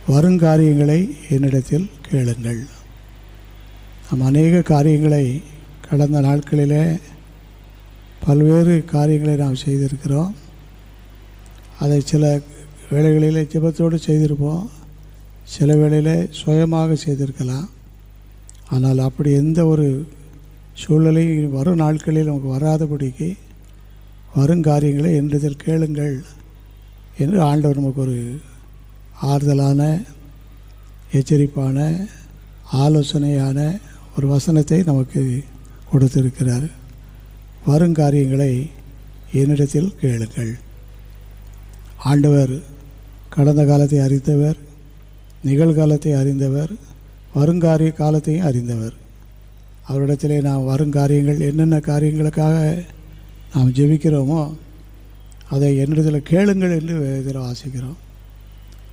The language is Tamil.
வருங்காரியங்களை என்னிடத்தில் கேளுங்கள். நாம் அநேக காரியங்களை கடந்த நாட்களிலே பல்வேறு காரியங்களை நாம் செய்திருக்கிறோம். அதை சில வேளைகளிலே ஜெபத்தோடு செய்திருப்போம், சில வேளையிலே சுயமாக செய்திருக்கலாம். ஆனால் அப்படி எந்த ஒரு சூழ்நிலையும் வரும் நாட்களில் நமக்கு வராதபடிக்கு வருங்காரியங்களை என்னிடத்தில் கேளுங்கள் என்று ஆண்டவர் நமக்கு ஒரு ஆறுதலான, எச்சரிப்பான, ஆலோசனையான ஒரு வசனத்தை நமக்கு கொடுத்திருக்கிறார். வருங்காரியங்களை என்னிடத்தில் கேளுங்கள். ஆண்டவர் கடந்த காலத்தை அறிந்தவர், நிகழ்காலத்தை அறிந்தவர், வருங்காரிய காலத்தையும் அறிந்தவர். அவரிடத்திலே நாம் வருங்காரியங்கள் என்னென்ன காரியங்களுக்காக நாம் ஜெபிக்கிறோமோ அதை என்னிடத்தில் கேளுங்கள் என்று இதில் வாசிக்கிறோம்.